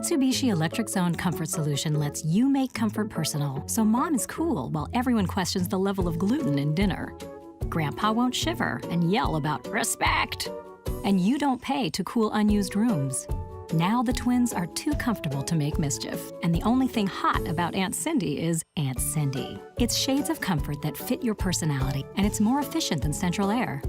Mitsubishi Electric Zone Comfort Solution lets you make comfort personal, so mom is cool while everyone questions the level of gluten in dinner. Grandpa won't shiver and yell about respect. And you don't pay to cool unused rooms. Now the twins are too comfortable to make mischief, and the only thing hot about Aunt Cindy is Aunt Cindy. It's shades of comfort that fit your personality, and it's more efficient than central air.